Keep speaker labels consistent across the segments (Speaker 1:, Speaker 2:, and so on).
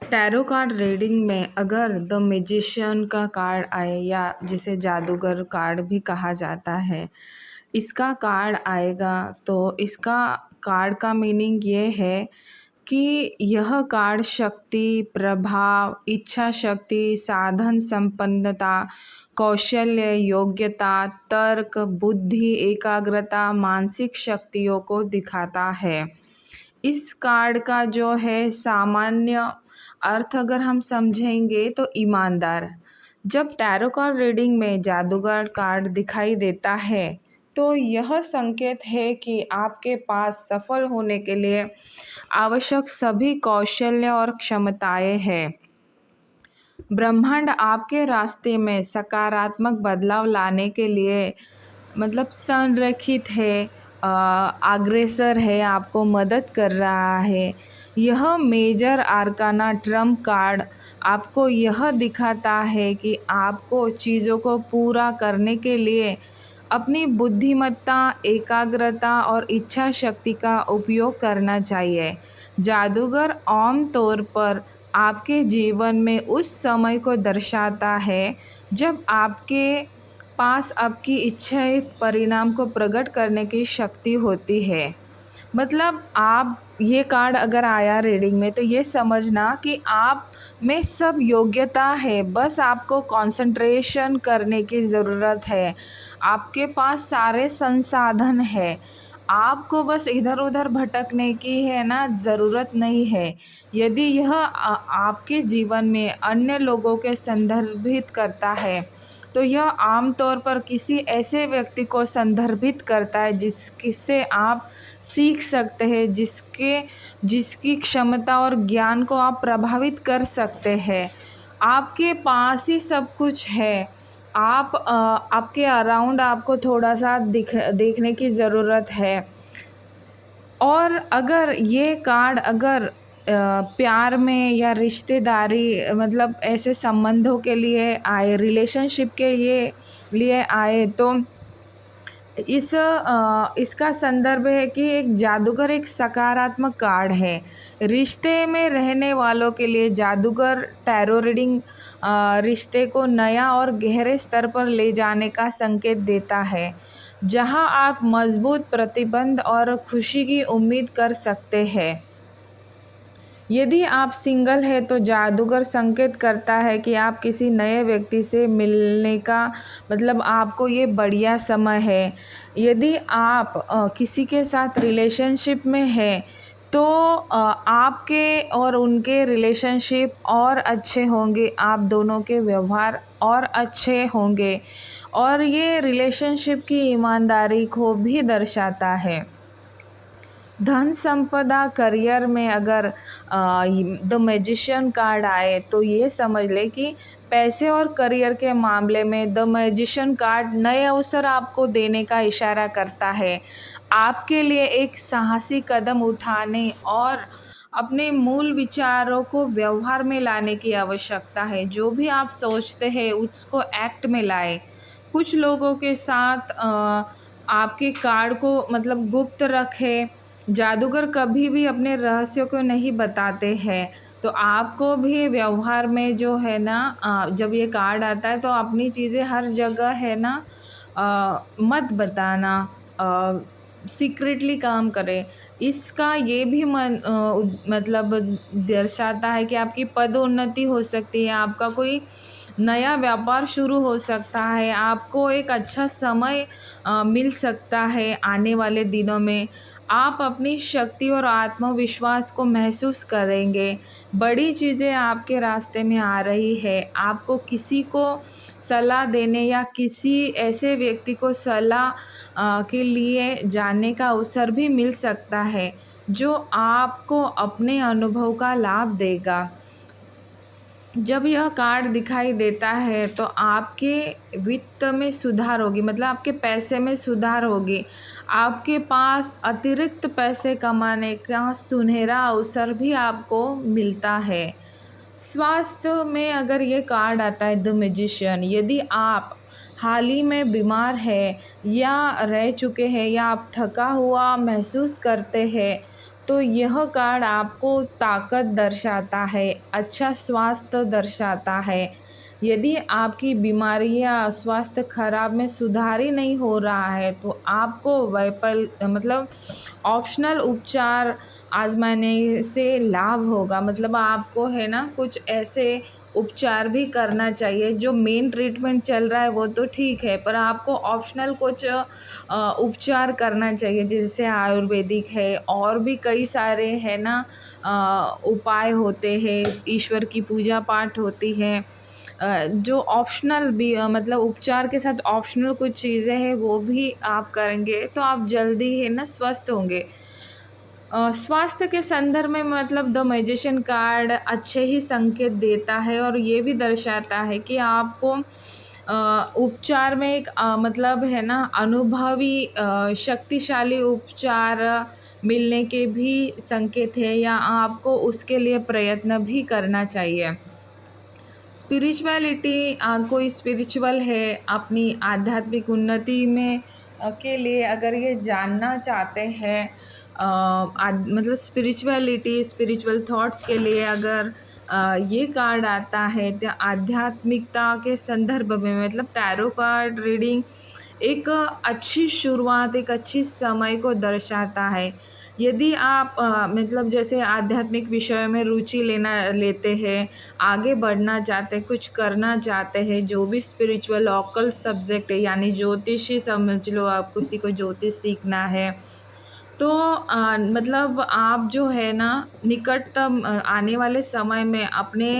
Speaker 1: Tarot card reading में अगर the magician का कार्ड आए या जिसे जादूगर कार्ड भी कहा जाता है, इसका कार्ड आएगा तो इसका कार्ड का मीनिंग ये है कि यह कार्ड शक्ति, प्रभाव, इच्छा शक्ति, साधन संपन्नता, कौशल्य, योग्यता, तर्क, बुद्धि, एकाग्रता, मानसिक शक्तियों को दिखाता है। इस कार्ड का जो है सामान्य अर्थ अगर हम समझेंगे तो ईमानदार। जब टैरो कार्ड रीडिंग में जादूगर कार्ड दिखाई देता है तो यह संकेत है कि आपके पास सफल होने के लिए आवश्यक सभी कौशल्य और क्षमताएं हैं। ब्रह्मांड आपके रास्ते में सकारात्मक बदलाव लाने के लिए संरेखित है, अग्रसर है, आपको मदद कर रहा है। यह मेजर आर्काना ट्रम्प कार्ड आपको यह दिखाता है कि आपको चीज़ों को पूरा करने के लिए अपनी बुद्धिमत्ता, एकाग्रता और इच्छा शक्ति का उपयोग करना चाहिए। जादूगर आम तौर पर आपके जीवन में उस समय को दर्शाता है जब आपके पास आपकी इच्छित परिणाम को प्रकट करने की शक्ति होती है। आप ये कार्ड अगर आया रीडिंग में तो ये समझना कि आप में सब योग्यता है, बस आपको कंसंट्रेशन करने की ज़रूरत है। आपके पास सारे संसाधन है, आपको बस इधर उधर भटकने की है ना ज़रूरत नहीं है। यदि यह आपके जीवन में अन्य लोगों के संदर्भित करता है तो यह आमतौर पर किसी ऐसे व्यक्ति को संदर्भित करता है जिससे आप सीख सकते हैं, जिसकी क्षमता और ज्ञान को आप प्रभावित कर सकते हैं। आपके पास ही सब कुछ है। आपके अराउंड आपको थोड़ा सा देखने की ज़रूरत है। और अगर ये कार्ड अगर प्यार में या रिश्तेदारी ऐसे संबंधों के लिए आए, रिलेशनशिप के लिए आए तो इसका संदर्भ है कि एक जादूगर एक सकारात्मक कार्ड है। रिश्ते में रहने वालों के लिए जादूगर टैरो रीडिंग रिश्ते को नया और गहरे स्तर पर ले जाने का संकेत देता है, जहां आप मजबूत प्रतिबंध और खुशी की उम्मीद कर सकते हैं। यदि आप सिंगल हैं तो जादूगर संकेत करता है कि आप किसी नए व्यक्ति से मिलने का आपको ये बढ़िया समय है। यदि आप किसी के साथ रिलेशनशिप में हैं तो आपके और उनके रिलेशनशिप और अच्छे होंगे, आप दोनों के व्यवहार और अच्छे होंगे और ये रिलेशनशिप की ईमानदारी को भी दर्शाता है। धन संपदा करियर में अगर द मैजिशियन कार्ड आए तो ये समझ ले कि पैसे और करियर के मामले में द मैजिशियन कार्ड नए अवसर आपको देने का इशारा करता है। आपके लिए एक साहसी कदम उठाने और अपने मूल विचारों को व्यवहार में लाने की आवश्यकता है। जो भी आप सोचते हैं उसको एक्ट में लाए। कुछ लोगों के साथ आपके कार्ड को गुप्त रखें। जादूगर कभी भी अपने रहस्यों को नहीं बताते हैं, तो आपको भी व्यवहार में जो है ना जब ये कार्ड आता है तो अपनी चीज़ें हर जगह है ना मत बताना, सीक्रेटली काम करें। इसका ये भी दर्शाता है कि आपकी पदोन्नति हो सकती है, आपका कोई नया व्यापार शुरू हो सकता है, आपको एक अच्छा समय मिल सकता है आने वाले दिनों में। आप अपनी शक्ति और आत्मविश्वास को महसूस करेंगे। बड़ी चीज़ें आपके रास्ते में आ रही है। आपको किसी को सलाह देने या किसी ऐसे व्यक्ति को सलाह के लिए जानने का अवसर भी मिल सकता है जो आपको अपने अनुभव का लाभ देगा। जब यह कार्ड दिखाई देता है तो आपके वित्त में सुधार होगी, आपके पैसे में सुधार होगी। आपके पास अतिरिक्त पैसे कमाने का सुनहरा अवसर भी आपको मिलता है। स्वास्थ्य में अगर ये कार्ड आता है द मैजिशियन, यदि आप हाल ही में बीमार है या रह चुके हैं या आप थका हुआ महसूस करते हैं तो यह कार्ड आपको ताकत दर्शाता है, अच्छा स्वास्थ्य दर्शाता है। यदि आपकी बीमारी या स्वास्थ्य खराब में सुधार ही नहीं हो रहा है, तो आपको मतलब ऑप्शनल उपचार आज़माने से लाभ होगा। मतलब आपको है ना कुछ ऐसे उपचार भी करना चाहिए। जो मेन ट्रीटमेंट चल रहा है वो तो ठीक है, पर आपको ऑप्शनल कुछ उपचार करना चाहिए, जैसे आयुर्वेदिक है और भी कई सारे है ना उपाय होते हैं, ईश्वर की पूजा पाठ होती है। जो ऑप्शनल भी मतलब उपचार के साथ ऑप्शनल कुछ चीज़ें हैं वो भी आप करेंगे तो आप जल्दी है ना स्वस्थ होंगे। स्वास्थ्य के संदर्भ में मतलब द मैजिशियन कार्ड अच्छे ही संकेत देता है और ये भी दर्शाता है कि आपको उपचार में एक मतलब है ना अनुभवी शक्तिशाली उपचार मिलने के भी संकेत है, या आपको उसके लिए प्रयत्न भी करना चाहिए। स्पिरिचुअलिटी कोई स्पिरिचुअल है अपनी आध्यात्मिक उन्नति में के लिए अगर ये जानना चाहते हैं, मतलब स्पिरिचुअलिटी स्पिरिचुअल थॉट्स के लिए अगर ये कार्ड आता है तो आध्यात्मिकता के संदर्भ में मतलब टैरो कार्ड रीडिंग एक अच्छी शुरुआत, एक अच्छी समय को दर्शाता है। यदि आप मतलब जैसे आध्यात्मिक विषय में रुचि लेते हैं, आगे बढ़ना चाहते हैं, कुछ करना चाहते हैं, जो भी स्पिरिचुअल ऑकल्ट सब्जेक्ट है, यानी ज्योतिष ही समझ लो, आप किसी को ज्योतिष सीखना है तो मतलब आप जो है ना निकटतम आने वाले समय में अपने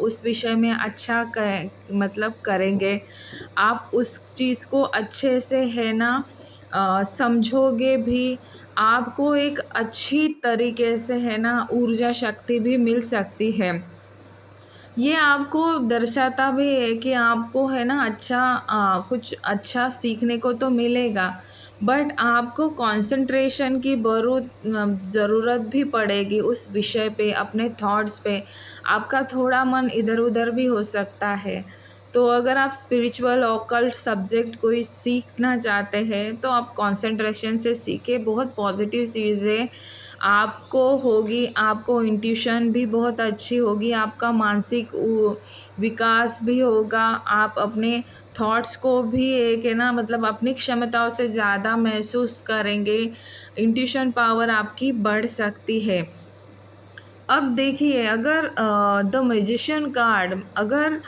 Speaker 1: उस विषय में अच्छा मतलब करेंगे। आप उस चीज़ को अच्छे से है ना समझोगे भी, आपको एक अच्छी तरीके से है ना ऊर्जा शक्ति भी मिल सकती है। ये आपको दर्शाता भी है कि आपको है ना अच्छा कुछ अच्छा सीखने को तो मिलेगा, बट आपको कंसंट्रेशन की ज़रूरत भी पड़ेगी उस विषय पे, अपने थॉट्स पे। आपका थोड़ा मन इधर-उधर भी हो सकता है। तो अगर आप स्पिरिचुअल ऑकल्ट सब्जेक्ट कोई सीखना चाहते हैं तो आप कंसंट्रेशन से सीखें, बहुत पॉजिटिव चीज़ें आपको होगी, आपको इंट्यूशन भी बहुत अच्छी होगी, आपका मानसिक विकास भी होगा, आप अपने थॉट्स को भी एक है ना मतलब अपनी क्षमताओं से ज़्यादा महसूस करेंगे, इंट्यूशन पावर आपकी बढ़ सकती है। अब देखिए अगर द मैजिशियन कार्ड अगर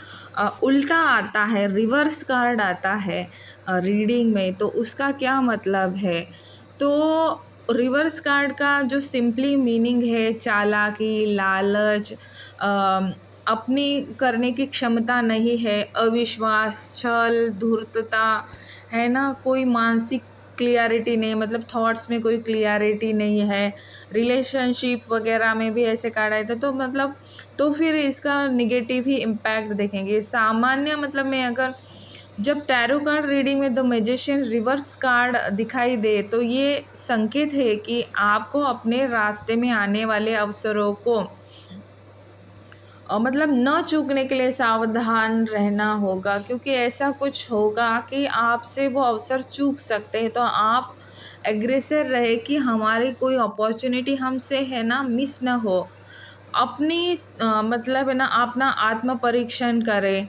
Speaker 1: उल्टा आता है, रिवर्स कार्ड आता है रीडिंग में, तो उसका क्या मतलब है? तो रिवर्स कार्ड का जो सिंपली मीनिंग है चालाकी, लालच, अपनी करने की क्षमता नहीं है, अविश्वास, छल, धूर्तता, है ना? कोई मानसिक क्लियरिटी नहीं, मतलब थॉट्स में कोई क्लियरिटी नहीं है, रिलेशनशिप वगैरह में भी ऐसे कार्ड आए थे तो मतलब तो फिर इसका निगेटिव ही इम्पैक्ट देखेंगे। सामान्य मतलब में अगर जब टैरो कार्ड रीडिंग में द मैजिशियन रिवर्स कार्ड दिखाई दे तो ये संकेत है कि आपको अपने रास्ते में आने वाले अवसरों को मतलब न चूकने के लिए सावधान रहना होगा, क्योंकि ऐसा कुछ होगा कि आपसे वो अवसर चूक सकते हैं। तो आप एग्रेसिव रहे कि हमारी कोई अपॉर्चुनिटी हमसे है ना मिस ना हो। अपनी मतलब है ना अपना आत्म परीक्षण करें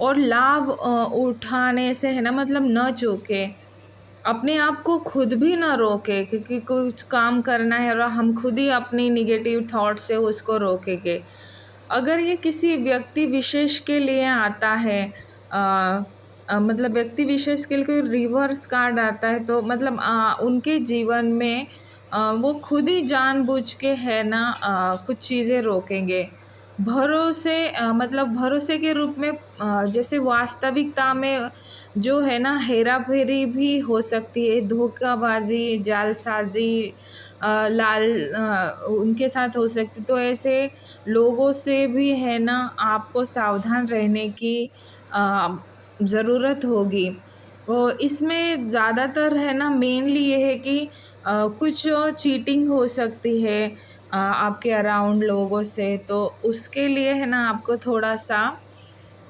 Speaker 1: और लाभ उठाने से है ना मतलब न चूके। अपने आप को खुद भी ना रोके, क्योंकि कुछ काम करना है और हम खुद ही अपनी निगेटिव थॉट से उसको रोकेंगे। अगर ये किसी व्यक्ति विशेष के लिए आता है, अ, मतलब व्यक्ति विशेष के लिए कोई रिवर्स कार्ड आता है तो मतलब उनके जीवन में वो खुद ही जानबूझ के है ना कुछ चीज़ें रोकेंगे। भरोसे मतलब भरोसे के रूप में जैसे वास्तविकता में जो है ना हेरा-फेरी भी हो सकती है, धोखाबाज़ी, जालसाज़ी उनके साथ हो सकती है। तो ऐसे लोगों से भी है ना आपको सावधान रहने की ज़रूरत होगी। इसमें ज़्यादातर है ना मेनली ये है कि कुछ चीटिंग हो सकती है आपके अराउंड लोगों से, तो उसके लिए है ना आपको थोड़ा-सा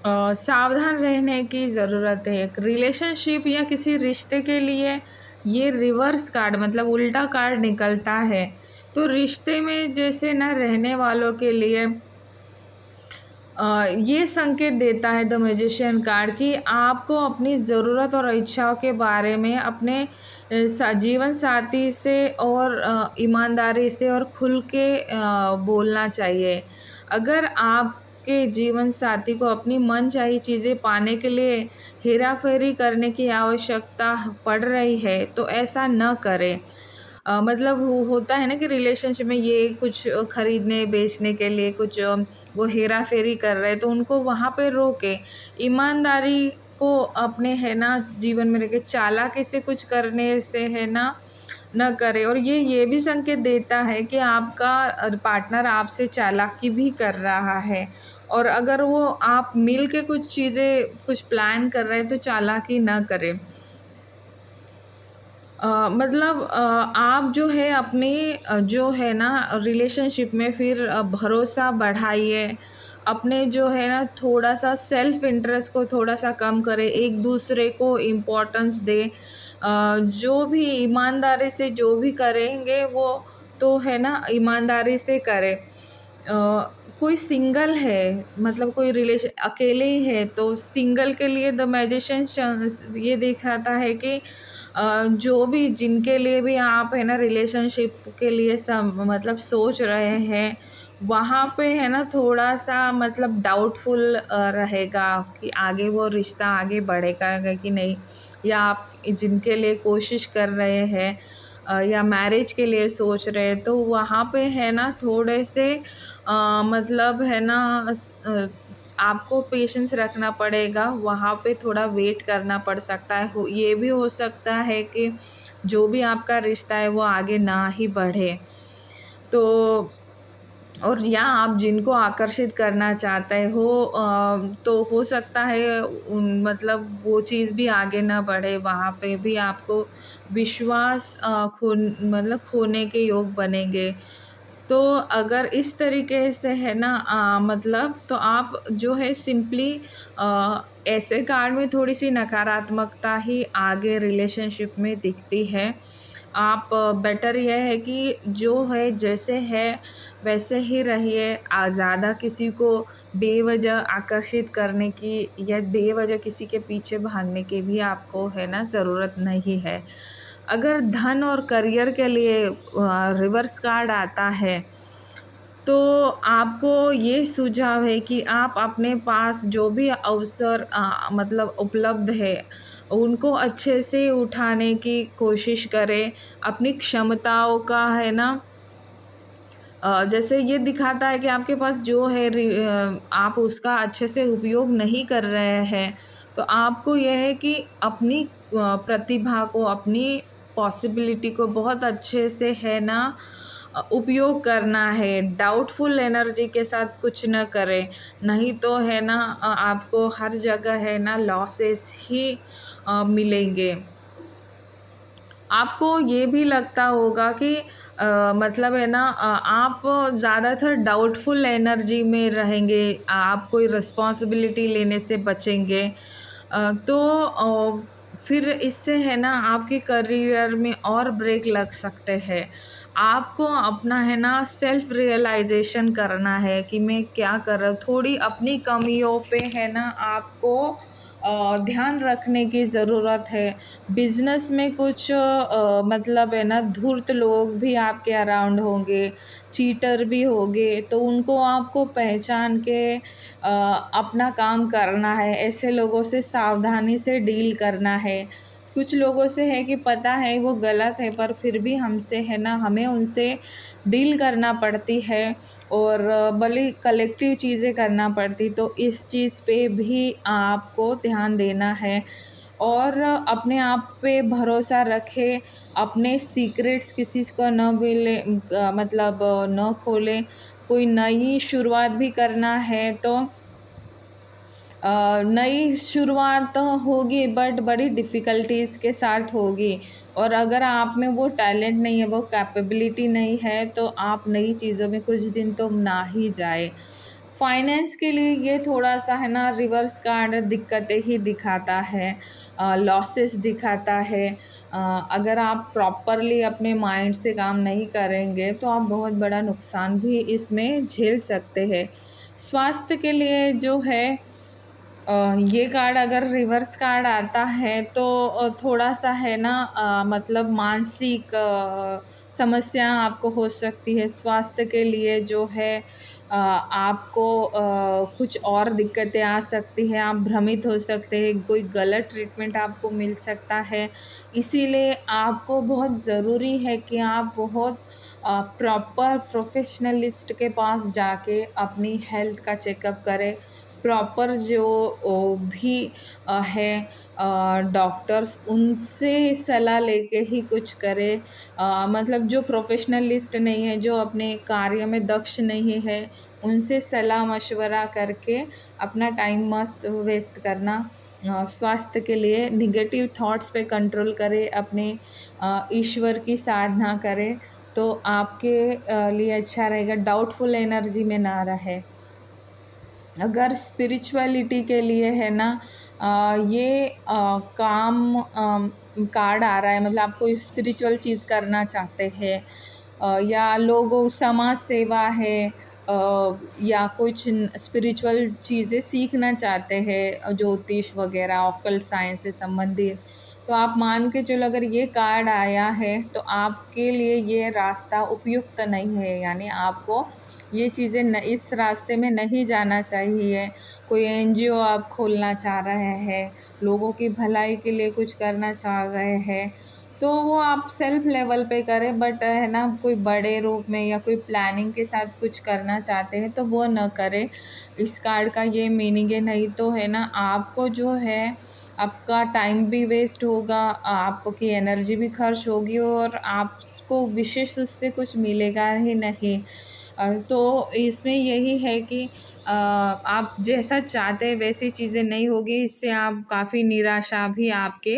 Speaker 1: सावधान रहने की ज़रूरत है। एक रिलेशनशिप या किसी रिश्ते के लिए ये रिवर्स कार्ड मतलब उल्टा कार्ड निकलता है, तो रिश्ते में जैसे ना रहने वालों के लिए ये संकेत देता है द मैजिशियन कार्ड कि आपको अपनी ज़रूरत और इच्छाओं के बारे में अपने जीवन साथी से और ईमानदारी से और खुल के बोलना चाहिए। अगर आपके जीवन साथी को अपनी मनचाही चीज़ें पाने के लिए हेरा-फेरी करने की आवश्यकता पड़ रही है, तो ऐसा न करें। मतलब वो होता है ना कि रिलेशनशिप में ये कुछ खरीदने बेचने के लिए कुछ वो हेरा-फेरी कर रहे हैं, तो उनको वहाँ पे रोकें। ईमानदारी को अपने है ना जीवन में रखें, चालाकी से कुछ करने से है ना न करें। और ये भी संकेत देता है कि आपका पार्टनर आपसे चालाकी भी कर रहा है, और अगर वो आप मिल के कुछ चीज़ें कुछ प्लान कर रहे हैं तो चालाकी ना करें। मतलब आप जो है अपने जो है ना रिलेशनशिप में फिर भरोसा बढ़ाइए। अपने जो है ना थोड़ा-सा सेल्फ इंटरेस्ट को थोड़ा-सा कम करें, एक-दूसरे को इम्पोर्टेंस दें। जो भी ईमानदारी से जो भी करेंगे वो तो है ना ईमानदारी से करें। कोई सिंगल है, मतलब कोई रिलेशन अकेले ही है, तो सिंगल के लिए द मैजिशियन ये दिखाता है कि जो भी जिनके लिए भी आप है ना रिलेशनशिप के लिए सब मतलब सोच रहे हैं, वहाँ पे है ना थोड़ा-सा मतलब डाउटफुल रहेगा कि आगे वो रिश्ता आगे बढ़ेगा कि नहीं, या आप जिनके लिए कोशिश कर रहे हैं या मैरिज के लिए सोच रहे हैं, तो वहाँ पे है ना थोड़े से मतलब है ना आपको पेशेंस रखना पड़ेगा, वहाँ पे थोड़ा वेट करना पड़ सकता है। ये भी हो सकता है कि जो भी आपका रिश्ता है वो आगे ना ही बढ़े। तो और या आप जिनको आकर्षित करना चाहते हो तो हो सकता है मतलब वो चीज़ भी आगे ना बढ़े, वहाँ पे भी आपको विश्वास खोने के योग बनेंगे। तो अगर इस तरीके से है ना मतलब तो आप जो है सिंपली ऐसे कार्ड में थोड़ी-सी नकारात्मकता ही आगे रिलेशनशिप में दिखती है। आप बेटर ये है कि जो है जैसे है वैसे ही रहिए। ज़्यादा किसी को बेवजह आकर्षित करने की या बेवजह किसी के पीछे भागने की भी आपको है ना ज़रूरत नहीं है। अगर धन और करियर के लिए रिवर्स कार्ड आता है, तो आपको ये सुझाव है कि आप अपने पास जो भी अवसर मतलब उपलब्ध है, उनको अच्छे से उठाने की कोशिश करें। अपनी क्षमताओं का है ना जैसे ये दिखाता है कि आपके पास जो है आप उसका अच्छे से उपयोग नहीं कर रहे हैं, तो आपको यह है कि अपनी प्रतिभा को, अपनी पॉसिबिलिटी को बहुत अच्छे से है ना उपयोग करना है। डाउटफुल एनर्जी के साथ कुछ न करें, नहीं तो है ना आपको हर जगह है ना लॉसेस ही मिलेंगे। आपको ये भी लगता होगा कि मतलब है ना आप ज़्यादातर डाउटफुल एनर्जी में रहेंगे, आप कोई रिस्पॉन्सिबिलिटी लेने से बचेंगे। तो फिर इससे है ना आपके करियर में और ब्रेक लग सकते हैं। आपको अपना है ना सेल्फ रियलाइज़ेशन करना है कि मैं क्या कर रहा हूँ। थोड़ी अपनी कमियों पे है ना आपको ध्यान रखने की ज़रूरत है। बिज़नेस में कुछ मतलब है ना धूर्त लोग भी आपके अराउंड होंगे, चीटर भी होंगे, तो उनको आपको पहचान के अपना काम करना है। ऐसे लोगों से सावधानी से डील करना है। कुछ लोगों से है कि पता है वो गलत है, पर फिर भी हमसे है ना हमें उनसे डील करना पड़ती है, और भले कलेक्टिव चीज़ें करना पड़ती, तो इस चीज़ पे भी आपको ध्यान देना है। और अपने आप पे भरोसा रखें, अपने सीक्रेट्स किसी को न बोले, मतलब न खोलें। कोई नई शुरुआत भी करना है तो नई शुरुआत तो होगी, बट बड़ी डिफ़िकल्टीज़ के साथ होगी, और अगर आप में वो टैलेंट नहीं है, वो कैपेबिलिटी नहीं है, तो आप नई चीज़ों में कुछ दिन तो ना ही जाएँ। फाइनेंस के लिए ये थोड़ा-सा है ना, रिवर्स कार्ड दिक्कतें ही दिखाता है, लॉसेस दिखाता है। अगर आप प्रॉपरली अपने माइंड से काम नहीं करेंगे तो आप बहुत बड़ा नुकसान भी इसमें झेल सकते हैं। स्वास्थ्य के लिए जो है, ये कार्ड अगर रिवर्स कार्ड आता है तो थोड़ा-सा है ना, मतलब मानसिक समस्या आपको हो सकती है। स्वास्थ्य के लिए जो है आपको कुछ और दिक्कतें आ सकती हैं, आप भ्रमित हो सकते हैं, कोई गलत ट्रीटमेंट आपको मिल सकता है। इसीलिए आपको बहुत ज़रूरी है कि आप बहुत प्रॉपर प्रोफ़ेशनलिस्ट के पास जाके अपनी हेल्थ का चेकअप करें। प्रॉपर जो भी है डॉक्टर्स, उनसे सलाह लेके ही कुछ करें। मतलब जो प्रोफेशनलिस्ट नहीं है, जो अपने कार्य में दक्ष नहीं है, उनसे सलाह मशवरा करके अपना टाइम मत वेस्ट करना। स्वास्थ्य के लिए निगेटिव थॉट्स पे कंट्रोल करें, अपने ईश्वर की साधना करें, तो आपके लिए अच्छा रहेगा, डाउटफुल एनर्जी में ना रहे। अगर स्पिरिचुअलिटी के लिए है ना, ये काम कार्ड आ रहा है, मतलब आप कोई स्पिरिचुअल चीज़ करना चाहते हैं, या लोगों समाज सेवा है, या कुछ स्पिरिचुअल चीज़ें सीखना चाहते हैं, ज्योतिष वगैरह ऑकल्ट साइंस से संबंधित, तो आप मान के चलो, अगर ये कार्ड आया है तो आपके लिए ये रास्ता उपयुक्त नहीं है, यानी आपको ये चीज़ें इस रास्ते में नहीं जाना चाहिए। कोई एनजीओ आप खोलना चाह रहे हैं, लोगों की भलाई के लिए कुछ करना चाह रहे हैं, तो वो आप सेल्फ लेवल पे करें, बट है ना, कोई बड़े रूप में या कोई प्लानिंग के साथ कुछ करना चाहते हैं तो वो न करें। इस कार्ड का ये मीनिंग है, नहीं तो है ना, आपको जो है आपका टाइम भी वेस्ट होगा, आपकी एनर्जी भी खर्च होगी, और आपको विशेष उससे कुछ मिलेगा ही नहीं। तो इसमें यही है कि आप जैसा चाहते हैं वैसी चीज़ें नहीं होगी, इससे आप काफ़ी निराशा भी आपके